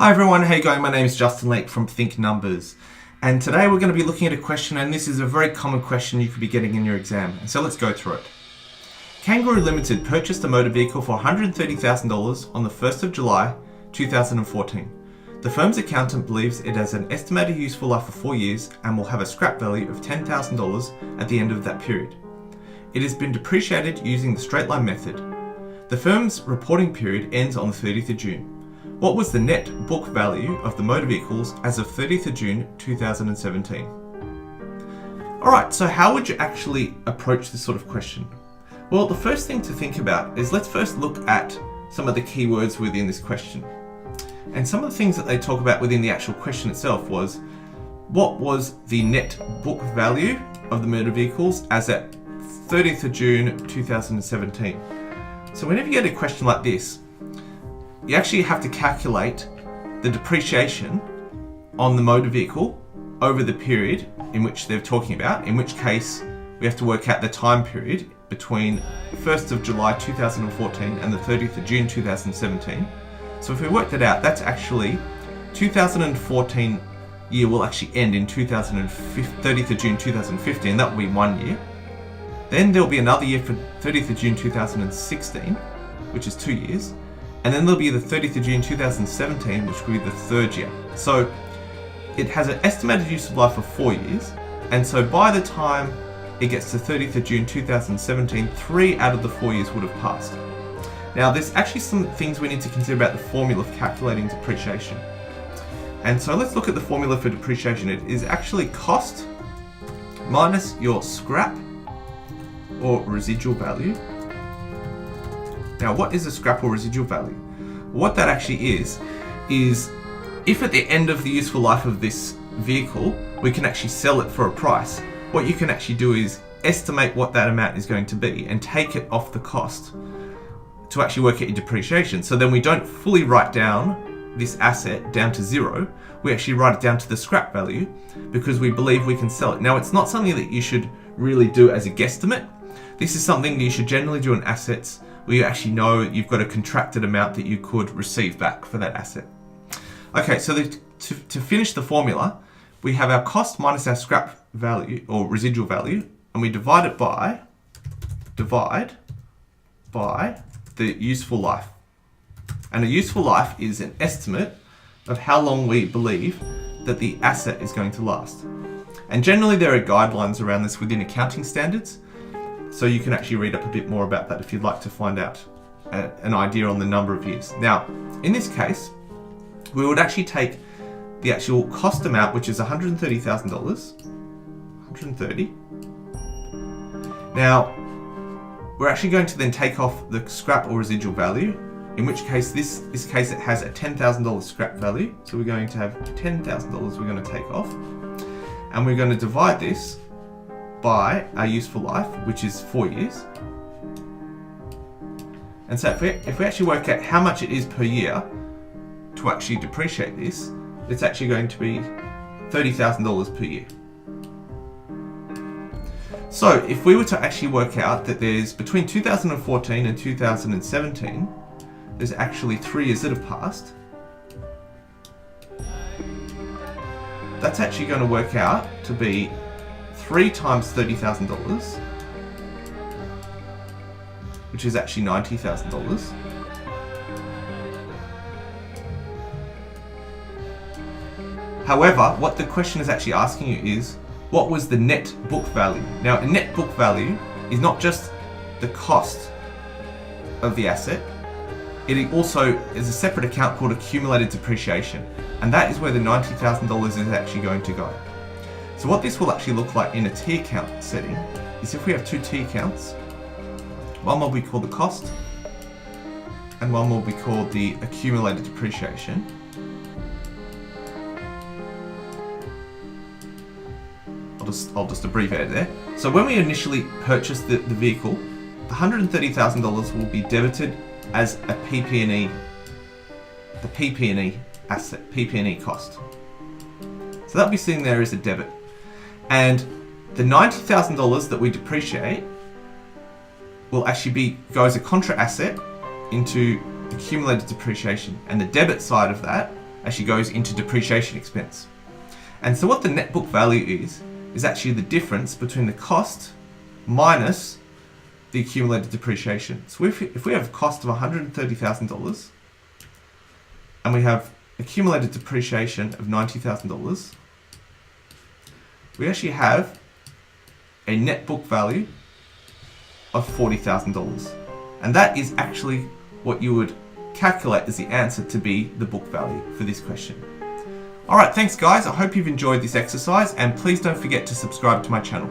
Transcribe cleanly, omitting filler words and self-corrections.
Hi everyone, how you going? My name is Justin Leake from Think Numbers, and today we're going to be looking at a question, and this is a very common question you could be getting in your exam, and so let's go through it. Kangaroo Limited purchased a motor vehicle for $130,000 on the 1st of July 2014. The firm's accountant believes it has an estimated useful life of 4 years and will have a scrap value of $10,000 at the end of that period. It has been depreciated using the straight line method. The firm's reporting period ends on the 30th of June. What was the net book value of the motor vehicles as of 30th of June 2017? Alright, so how would you actually approach this sort of question? Well, the first thing to think about is let's first look at some of the keywords within this question. And some of the things that they talk about within the actual question itself was, what was the net book value of the motor vehicles as at 30th of June 2017? So whenever you get a question like this, you actually have to calculate the depreciation on the motor vehicle over the period in which they're talking about, in which case we have to work out the time period between 1st of July 2014 and the 30th of June 2017. So if we work that out, that's actually 2014 year will actually end in 30th of June 2015, that will be 1 year. Then there'll be another year for 30th of June 2016, which is 2 years. And then there'll be the 30th of June 2017, which will be the third year. So it has an estimated useful life of 4 years. And so by the time it gets to 30th of June 2017, 3 out of the 4 years would have passed. Now there's actually some things we need to consider about the formula for calculating depreciation. And so let's look at the formula for depreciation. It is actually cost minus your scrap or residual value. Now, what is a scrap or residual value? What that actually is if at the end of the useful life of this vehicle, we can actually sell it for a price, what you can actually do is estimate what that amount is going to be and take it off the cost to actually work out your depreciation. So then we don't fully write down this asset down to zero, we actually write it down to the scrap value because we believe we can sell it. Now, it's not something that you should really do as a guesstimate. This is something you should generally do in assets where you actually know you've got a contracted amount that you could receive back for that asset. Okay, so to finish the formula, we have our cost minus our scrap value or residual value, and we divide by the useful life. And a useful life is an estimate of how long we believe that the asset is going to last. And generally there are guidelines around this within accounting standards, so you can actually read up a bit more about that if you'd like to find out an idea on the number of years. Now, in this case, we would actually take the actual cost amount, which is $130,000. 130. Now, we're actually going to then take off the scrap or residual value, in which case this case it has a $10,000 scrap value. So we're going to have $10,000 we're going to take off, and we're going to divide this by our useful life, which is 4 years. And so if we actually work out how much it is per year to actually depreciate this, it's actually going to be $30,000 per year. So if we were to actually work out that there's between 2014 and 2017, there's actually 3 years that have passed, that's actually going to work out to be 3 times $30,000, which is actually $90,000. However, what the question is actually asking you is, what was the net book value? Now, a net book value is not just the cost of the asset, it also is a separate account called accumulated depreciation, and that is where the $90,000 is actually going to go. So what this will actually look like in a T account setting is if we have 2 T accounts, one will be called the cost and one will be called the accumulated depreciation. I'll just abbreviate it there. So when we initially purchase the vehicle, the $130,000 will be debited as a PP&E, the PP&E asset, PP&E cost. So that'll be sitting there as a debit. And the $90,000 that we depreciate will actually go as a contra asset into accumulated depreciation. And the debit side of that as she goes into depreciation expense. And so what the net book value is actually the difference between the cost minus the accumulated depreciation. So if we have a cost of $130,000 and we have accumulated depreciation of $90,000, we actually have a net book value of $40,000. And that is actually what you would calculate as the answer to be the book value for this question. Alright, thanks guys. I hope you've enjoyed this exercise, and please don't forget to subscribe to my channel.